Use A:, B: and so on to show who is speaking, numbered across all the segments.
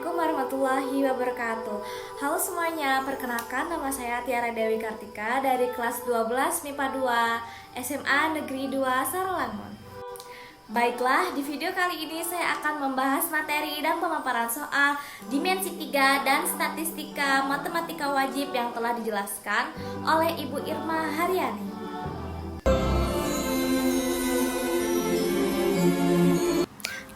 A: Assalamualaikum warahmatullahi wabarakatuh. Halo semuanya, perkenalkan nama saya Tiara Dewi Kartika dari kelas 12 MIPA 2 SMA Negeri 2 Sarawangun. Baiklah, di video kali ini saya akan membahas materi dan pemaparan soal dimensi 3 dan statistika matematika wajib yang telah dijelaskan oleh Ibu Irma Haryani.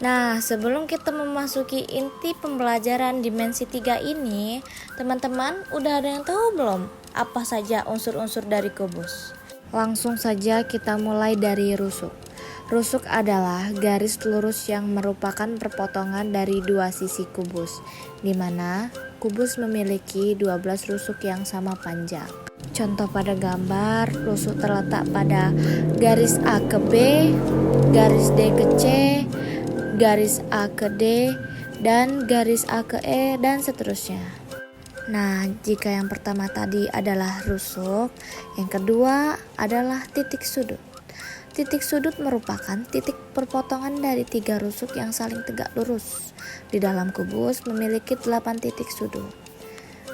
A: Nah, sebelum kita memasuki inti pembelajaran dimensi 3 ini, teman-teman udah ada yang tahu belum apa saja unsur-unsur dari kubus? Langsung saja kita mulai dari rusuk. Rusuk adalah garis lurus yang merupakan perpotongan dari dua sisi kubus, di mana kubus memiliki 12 rusuk yang sama panjang. Contoh pada gambar, rusuk terletak pada garis A ke B, garis D ke C, garis A ke D, dan garis A ke E, dan seterusnya. Nah, jika yang pertama tadi adalah rusuk, yang kedua adalah titik sudut. Titik sudut merupakan titik perpotongan dari 3 rusuk yang saling tegak lurus. Di dalam kubus memiliki 8 titik sudut.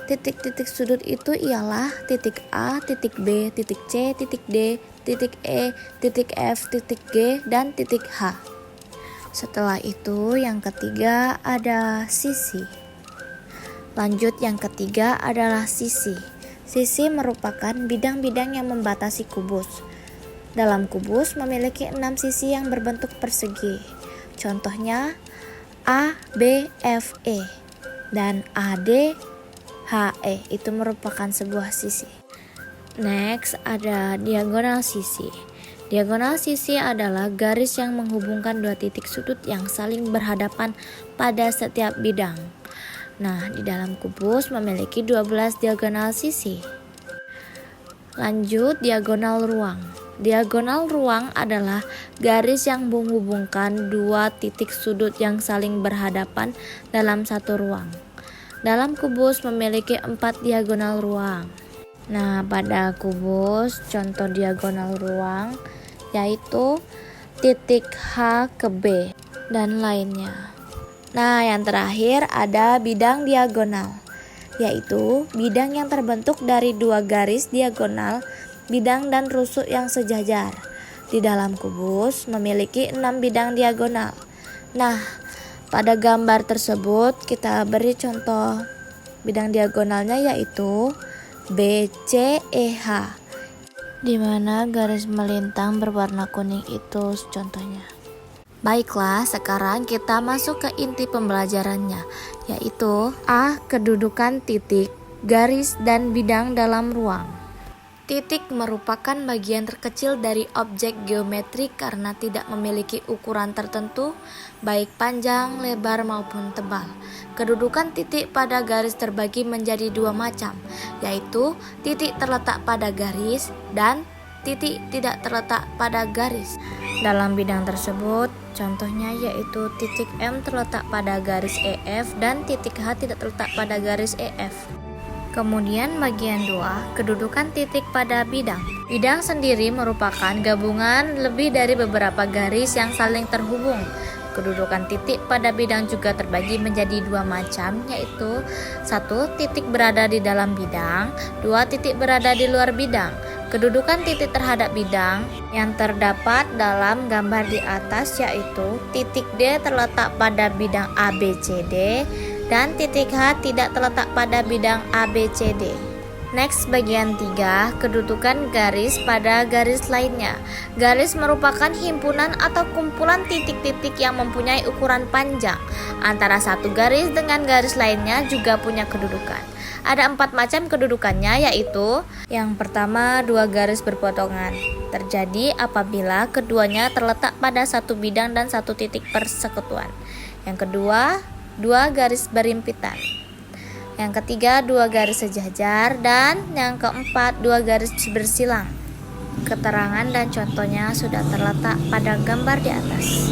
A: Titik-titik sudut itu ialah titik A, titik B, titik C, titik D, titik E, titik F, titik G, dan titik H. Setelah itu yang ketiga ada sisi. Lanjut yang ketiga adalah sisi. Sisi merupakan bidang-bidang yang membatasi kubus. Dalam kubus memiliki 6 sisi yang berbentuk persegi. Contohnya A, B, F, E, dan AD, HE itu merupakan sebuah sisi. Next ada diagonal sisi. Diagonal sisi adalah garis yang menghubungkan dua titik sudut yang saling berhadapan pada setiap bidang. Nah, di dalam kubus memiliki 12 diagonal sisi. Lanjut, diagonal ruang. Diagonal ruang adalah garis yang menghubungkan dua titik sudut yang saling berhadapan dalam satu ruang. Dalam kubus memiliki 4 diagonal ruang. Nah, pada kubus contoh diagonal ruang yaitu titik H ke B dan lainnya. Nah, yang terakhir ada bidang diagonal, yaitu bidang yang terbentuk dari 2 garis diagonal, bidang dan rusuk yang sejajar. Di dalam kubus memiliki 6 bidang diagonal. Nah, pada gambar tersebut kita beri contoh bidang diagonalnya yaitu BCEH, di mana garis melintang berwarna kuning itu contohnya. Baiklah, sekarang kita masuk ke inti pembelajarannya, yaitu A. Kedudukan titik, garis, dan bidang dalam ruang. Titik merupakan bagian terkecil dari objek geometri karena tidak memiliki ukuran tertentu, baik panjang, lebar, maupun tebal. Kedudukan titik pada garis terbagi menjadi 2 macam, yaitu titik terletak pada garis dan titik tidak terletak pada garis. Dalam bidang tersebut, contohnya yaitu titik M terletak pada garis EF dan titik H tidak terletak pada garis EF. Kemudian bagian 2, kedudukan titik pada bidang. Bidang sendiri merupakan gabungan lebih dari beberapa garis yang saling terhubung. Kedudukan titik pada bidang juga terbagi menjadi 2 macam, yaitu 1 titik berada di dalam bidang, 2 titik berada di luar bidang. Kedudukan titik terhadap bidang yang terdapat dalam gambar di atas yaitu titik D terletak pada bidang ABCD dan titik H tidak terletak pada bidang ABCD. Next, bagian 3, kedudukan garis pada garis lainnya. Garis merupakan himpunan atau kumpulan titik-titik yang mempunyai ukuran panjang. Antara satu garis dengan garis lainnya juga punya kedudukan. Ada 4 macam kedudukannya, yaitu yang pertama 2 garis berpotongan. Terjadi apabila keduanya terletak pada satu bidang dan satu titik persekutuan. Yang kedua, 2 garis berimpitan. Yang ketiga, 2 garis sejajar, dan yang keempat, 2 garis bersilang. Keterangan dan contohnya sudah terletak pada gambar di atas.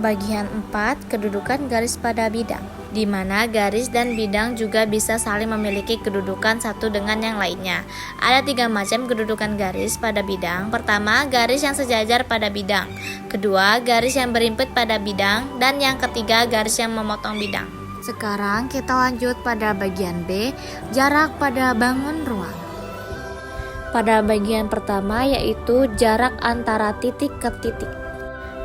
A: Bagian 4, kedudukan garis pada bidang, di mana garis dan bidang juga bisa saling memiliki kedudukan satu dengan yang lainnya. Ada 3 macam kedudukan garis pada bidang. Pertama, garis yang sejajar pada bidang. Kedua, garis yang berimpit pada bidang. Dan yang ketiga, garis yang memotong bidang. Sekarang kita lanjut pada bagian B, jarak pada bangun ruang. Pada bagian pertama yaitu jarak antara titik ke titik,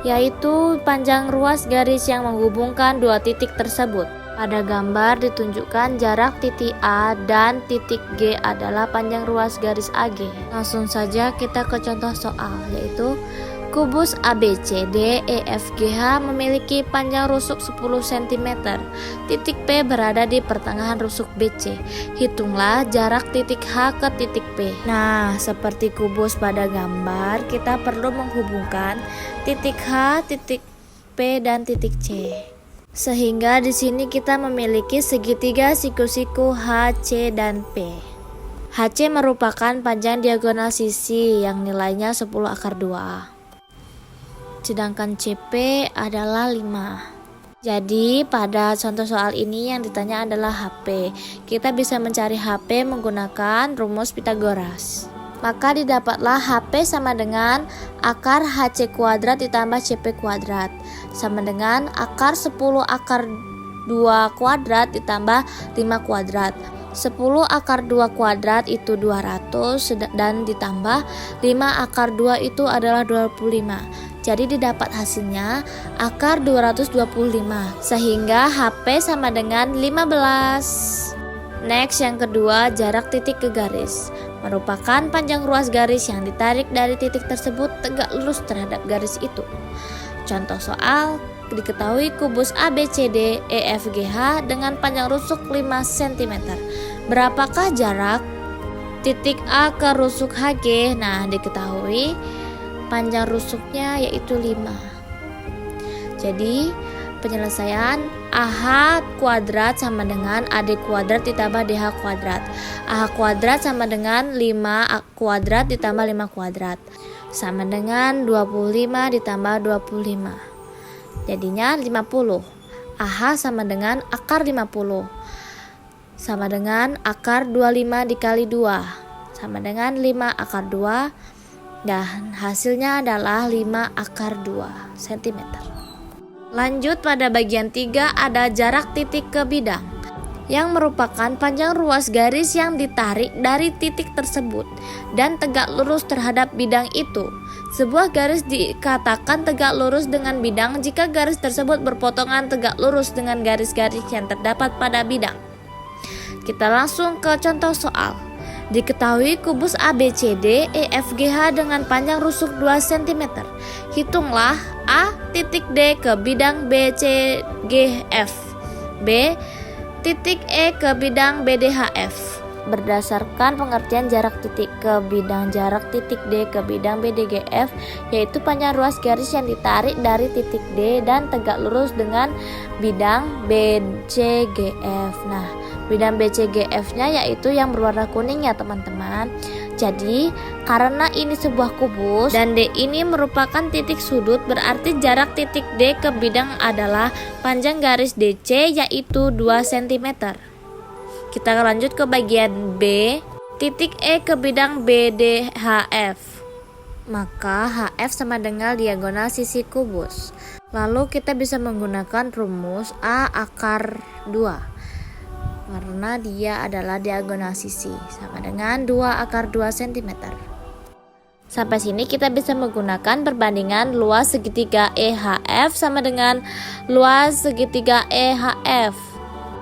A: yaitu panjang ruas garis yang menghubungkan dua titik tersebut. Pada gambar ditunjukkan jarak titik A dan titik G adalah panjang ruas garis AG. Langsung saja kita ke contoh soal, yaitu kubus ABCD EFGH memiliki panjang rusuk 10 cm. Titik P berada di pertengahan rusuk BC. Hitunglah jarak titik H ke titik P. Nah, seperti kubus pada gambar, kita perlu menghubungkan titik H, titik P, dan titik C. Sehingga di sini kita memiliki segitiga siku-siku H, C, dan P. HC merupakan panjang diagonal sisi yang nilainya 10 akar 2A. Sedangkan CP adalah 5. Jadi pada contoh soal ini yang ditanya adalah HP. Kita bisa mencari HP menggunakan rumus Pythagoras. Maka didapatlah HP sama dengan akar HC kuadrat ditambah CP kuadrat sama dengan akar 10 akar 2 kuadrat ditambah 5 kuadrat. 10 akar 2 kuadrat itu 200 dan ditambah 5 akar 2 itu adalah 25. Jadi didapat hasilnya akar 225 sehingga HP sama dengan 15. Next, yang kedua, jarak titik ke garis merupakan panjang ruas garis yang ditarik dari titik tersebut tegak lurus terhadap garis itu. Contoh soal, diketahui kubus ABCD EFGH dengan panjang rusuk 5 cm. Berapakah jarak titik A ke rusuk HG? Nah, diketahui panjang rusuknya yaitu 5. Jadi penyelesaian AH kuadrat sama dengan AD kuadrat ditambah DH kuadrat. AH kuadrat sama dengan 5 kuadrat ditambah 5 kuadrat sama dengan 25 ditambah 25. Jadinya 50. AH sama dengan akar 50 sama dengan akar 25 dikali 2 sama dengan 5 akar 2 dan hasilnya adalah 5 akar 2 cm. Lanjut pada bagian 3 ada jarak titik ke bidang yang merupakan panjang ruas garis yang ditarik dari titik tersebut dan tegak lurus terhadap bidang itu. Sebuah garis dikatakan tegak lurus dengan bidang jika garis tersebut berpotongan tegak lurus dengan garis-garis yang terdapat pada bidang. Kita langsung ke contoh soal. Diketahui kubus ABCD EFGH dengan panjang rusuk 2 cm. Hitunglah A titik D ke bidang BCGF, B titik E ke bidang BDHF. Berdasarkan pengertian jarak titik ke bidang jarak titik D ke bidang BDGF, yaitu panjang ruas garis yang ditarik dari titik D dan tegak lurus dengan bidang BCGF. Nah, bidang BCGF-nya yaitu yang berwarna kuning ya teman-teman. Jadi karena ini sebuah kubus dan D ini merupakan titik sudut, berarti jarak titik D ke bidang adalah panjang garis DC yaitu 2 cm. Kita lanjut ke bagian B, titik E ke bidang BDHF. Maka HF sama dengan diagonal sisi kubus. Lalu kita bisa menggunakan rumus A akar 2 karena dia adalah diagonal sisi sama dengan 2 akar 2 cm. Sampai sini kita bisa menggunakan perbandingan luas segitiga EHF sama dengan luas segitiga EHF.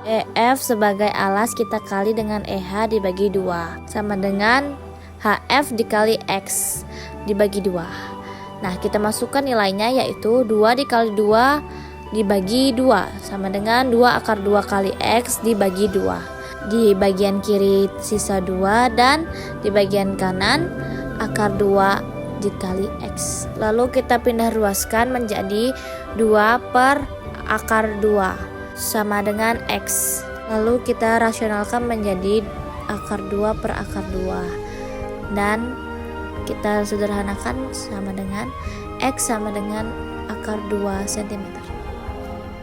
A: EF sebagai alas kita kali dengan EH dibagi 2 sama dengan HF dikali X dibagi 2. Nah, kita masukkan nilainya yaitu 2 dikali 2 dibagi 2 sama dengan 2 akar 2 kali X dibagi 2. Di bagian kiri sisa 2 dan di bagian kanan akar 2 dikali X. Lalu kita pindah ruaskan menjadi 2 per akar 2 sama dengan X. Lalu kita rasionalkan menjadi akar 2 per akar 2 dan kita sederhanakan sama dengan X sama dengan akar 2 cm.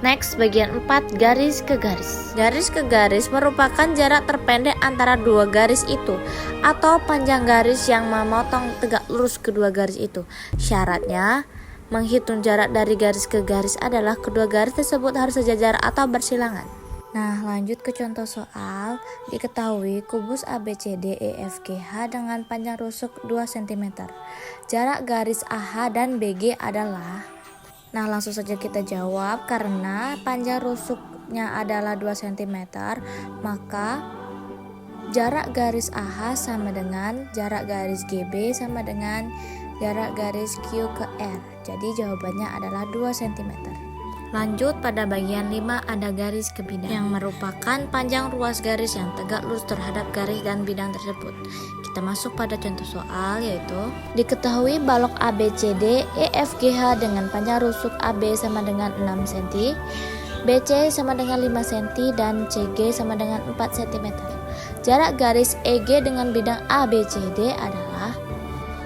A: Next, bagian 4, garis ke garis. Garis ke garis merupakan jarak terpendek antara dua garis itu atau panjang garis yang memotong tegak lurus kedua garis itu. Syaratnya menghitung jarak dari garis ke garis adalah kedua garis tersebut harus sejajar atau bersilangan. Nah, lanjut ke contoh soal. Diketahui kubus ABCDEFGH dengan panjang rusuk 2 cm. Jarak garis AH dan BG adalah. Nah, langsung saja kita jawab. Karena panjang rusuknya adalah 2 cm, maka jarak garis AH sama dengan jarak garis GB sama dengan jarak garis Q ke R. Jadi jawabannya adalah 2 cm. Lanjut pada bagian 5 ada garis ke bidang yang merupakan panjang ruas garis yang tegak lurus terhadap garis dan bidang tersebut. Kita masuk pada contoh soal, yaitu diketahui balok ABCD EFGH dengan panjang rusuk AB sama dengan 6 cm, BC sama dengan 5 cm dan CG sama dengan 4 cm. Jarak garis EG dengan bidang ABCD adalah.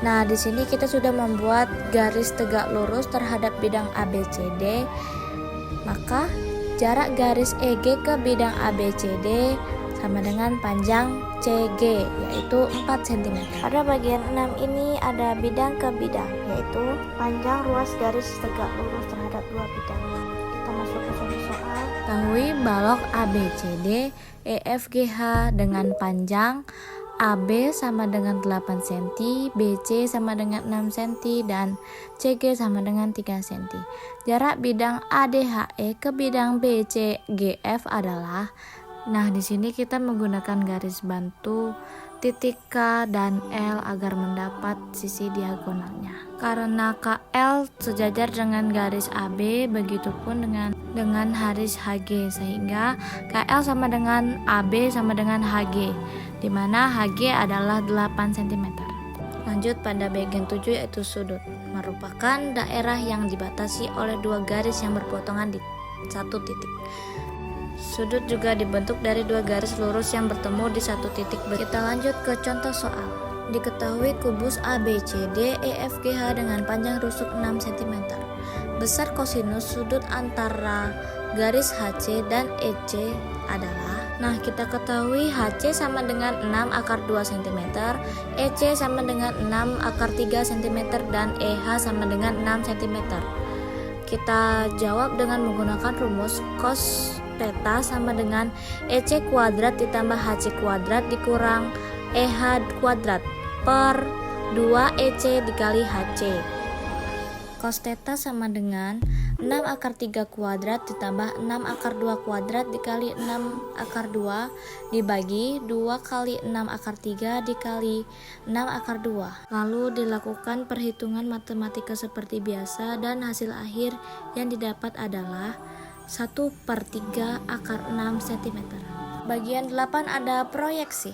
A: Nah, di sini kita sudah membuat garis tegak lurus terhadap bidang ABCD. Maka jarak garis EG ke bidang ABCD sama dengan panjang CG, yaitu 4 cm. Pada bagian 6 ini ada bidang ke bidang, yaitu panjang ruas garis tegak lurus terhadap dua bidang. Kita masuk ke contoh soal. Ketahui balok ABCD EFGH dengan panjang AB sama dengan 8 cm, BC sama dengan 6 cm, dan CG sama dengan 3 cm. Jarak bidang ADHE ke bidang BCGF adalah. Nah, di sini kita menggunakan garis bantu titik K dan L agar mendapat sisi diagonalnya. Karena KL sejajar dengan garis AB, begitupun dengan garis HG, sehingga KL sama dengan AB sama dengan HG, di mana HG adalah 8 cm. Lanjut pada bagian 7, yaitu sudut, merupakan daerah yang dibatasi oleh dua garis yang berpotongan di satu titik. Sudut juga dibentuk dari dua garis lurus yang bertemu di satu titik. Kita lanjut ke contoh soal. Diketahui kubus ABCD EFGH dengan panjang rusuk 6 cm. Besar kosinus sudut antara garis HC dan EC adalah. Nah, kita ketahui HC sama dengan 6 akar 2 cm, EC sama dengan 6 akar 3 cm, dan EH sama dengan 6 cm. Kita jawab dengan menggunakan rumus cos theta sama dengan EC kuadrat ditambah HC kuadrat dikurang EH kuadrat per 2 EC dikali HC. Cos theta sama dengan 6 akar 3 kuadrat ditambah 6 akar 2 kuadrat dikali 6 akar 2 dibagi 2 kali 6 akar 3 dikali 6 akar 2. Lalu dilakukan perhitungan matematika seperti biasa dan hasil akhir yang didapat adalah 1/3 akar 6 cm. Bagian 8 ada proyeksi.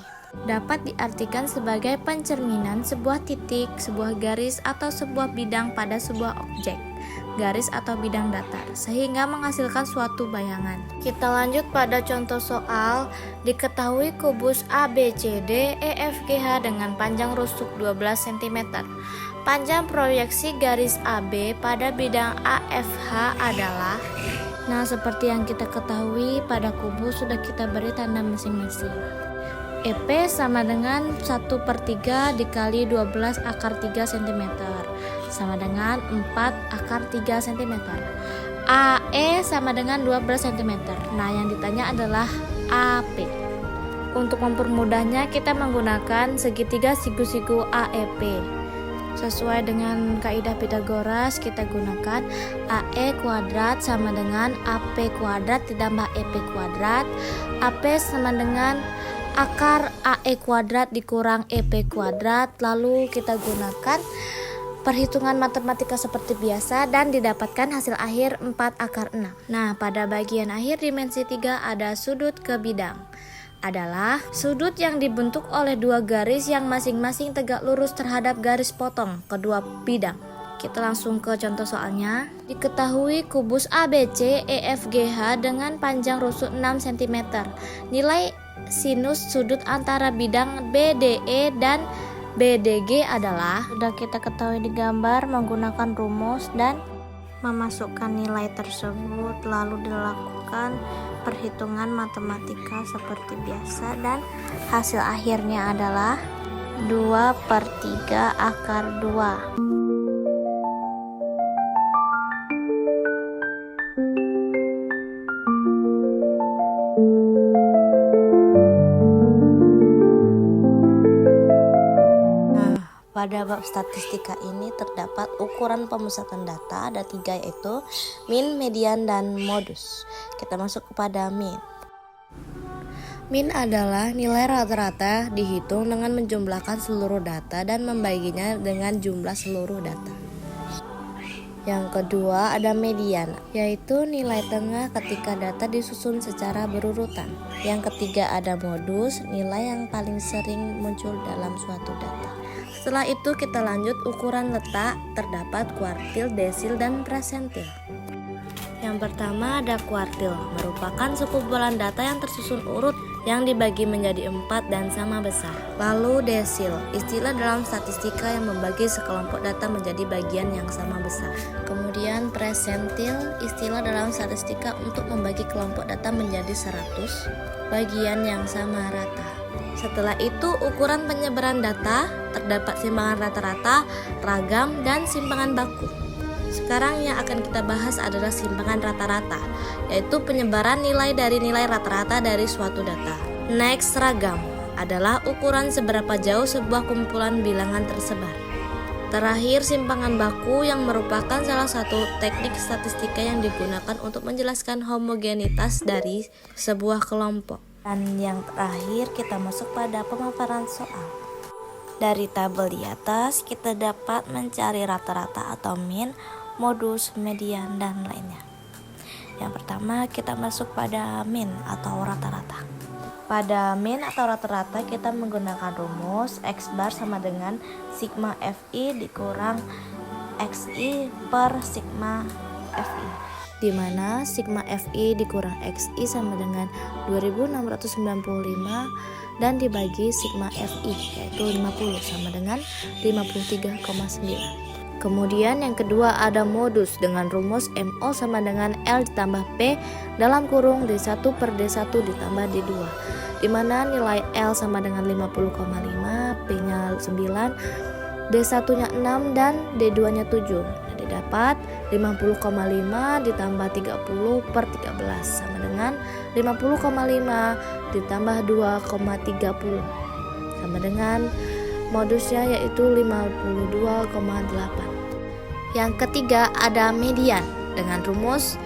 A: Dapat diartikan sebagai pencerminan sebuah titik, sebuah garis, atau sebuah bidang pada sebuah objek, garis atau bidang datar, sehingga menghasilkan suatu bayangan. Kita lanjut pada contoh soal. Diketahui kubus ABCD EFGH dengan panjang rusuk 12 cm. Panjang proyeksi garis AB pada bidang AFH adalah. Nah, seperti yang kita ketahui, pada kubus sudah kita beri tanda masing-masing. EP sama dengan 1/3 dikali 12 akar 3 cm sama dengan 4 akar 3 cm. AE sama dengan 12 cm. Nah, yang ditanya adalah AP. Untuk mempermudahnya, kita menggunakan segitiga siku-siku AEP. Sesuai dengan kaidah Pythagoras, kita gunakan AE kuadrat sama dengan AP kuadrat ditambah EP kuadrat. AP sama dengan akar AE kuadrat dikurang EP kuadrat. Lalu kita gunakan perhitungan matematika seperti biasa dan didapatkan hasil akhir 4 akar 6. Nah, pada bagian akhir dimensi 3 ada sudut ke bidang. Adalah sudut yang dibentuk oleh dua garis yang masing-masing tegak lurus terhadap garis potong kedua bidang. Kita langsung ke contoh soalnya. Diketahui kubus ABC EFGH dengan panjang rusuk 6 cm. Nilai sinus sudut antara bidang BDE dan BDG adalah. Sudah kita ketahui di gambar menggunakan rumus dan memasukkan nilai tersebut, lalu dilakukan perhitungan matematika seperti biasa dan hasil akhirnya adalah 2/3 akar 2. Pada bab statistika ini terdapat ukuran pemusatan data, ada 3 yaitu min, median, dan modus. Kita masuk kepada min. Min adalah nilai rata-rata dihitung dengan menjumlahkan seluruh data dan membaginya dengan jumlah seluruh data. Yang kedua ada median, yaitu nilai tengah ketika data disusun secara berurutan. Yang ketiga ada modus, nilai yang paling sering muncul dalam suatu data. Setelah itu kita lanjut ukuran letak, terdapat kuartil, desil, dan persentil. Yang pertama ada kuartil, merupakan sekumpulan data yang tersusun urut yang dibagi menjadi 4 dan sama besar. Lalu desil, istilah dalam statistika yang membagi sekelompok data menjadi bagian yang sama besar. Kemudian persentil, istilah dalam statistika untuk membagi kelompok data menjadi 100 bagian yang sama rata. Setelah itu ukuran penyebaran data, terdapat simpangan rata-rata, ragam, dan simpangan baku. Sekarang yang akan kita bahas adalah simpangan rata-rata, yaitu penyebaran nilai dari nilai rata-rata dari suatu data. Next, ragam adalah ukuran seberapa jauh sebuah kumpulan bilangan tersebar. Terakhir, simpangan baku yang merupakan salah satu teknik statistika yang digunakan untuk menjelaskan homogenitas dari sebuah kelompok. Dan yang terakhir kita masuk pada pemaparan soal. Dari tabel di atas kita dapat mencari rata-rata atau min, modus, median, dan lainnya. Yang pertama kita masuk pada min atau rata-rata. Pada min atau rata-rata kita menggunakan rumus X bar sama dengan sigma FI dikurang XI per sigma FI, di mana sigma FI dikurang XI sama dengan 2695 dan dibagi sigma FI yaitu 50 sama dengan 53,9. Kemudian yang kedua ada modus dengan rumus MO sama dengan L ditambah P dalam kurung D1 per D1 ditambah D2, di mana nilai L sama dengan 50,5, P-nya 9, D1-nya 6, dan D2-nya 7. Jadi dapat 50,5 ditambah 30 per 13 sama dengan 50,5 ditambah 2,30 sama dengan modusnya yaitu 52,8. Yang ketiga ada median dengan rumus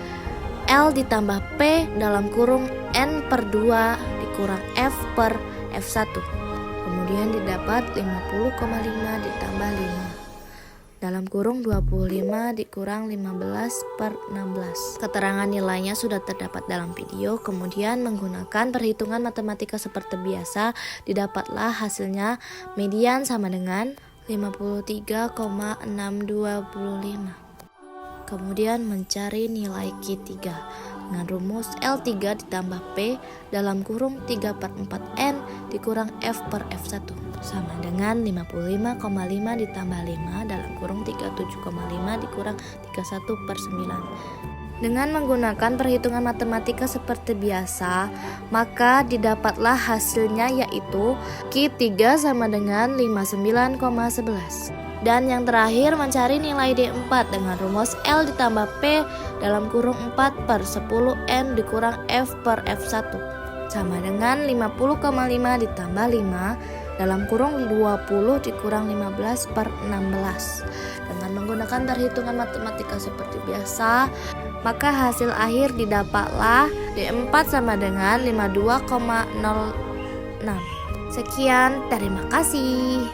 A: L ditambah P dalam kurung N per 2 dikurang F per F1. Kemudian didapat 50,5 ditambah 5 dalam kurung 25 dikurang 15 per 16. Keterangan nilainya sudah terdapat dalam video. Kemudian menggunakan perhitungan matematika seperti biasa, didapatlah hasilnya median sama dengan 53,625. Kemudian mencari nilai Q3 dengan rumus L3 ditambah P dalam kurung 3 per 4N dikurang F per F1 sama dengan 55,5 ditambah 5 dalam kurung 37,5 dikurang 31 per 9. Dengan menggunakan perhitungan matematika seperti biasa, maka didapatlah hasilnya yaitu Q3 sama dengan 59,11. Dan yang terakhir mencari nilai D4 dengan rumus L ditambah P dalam kurung 4 per 10N dikurang F per F1 sama dengan 50,5 ditambah 5 dalam kurung 20 dikurang 15 per 16. Dengan menggunakan perhitungan matematika seperti biasa, maka hasil akhir didapatlah D4 sama dengan 52,06. Sekian, terima kasih.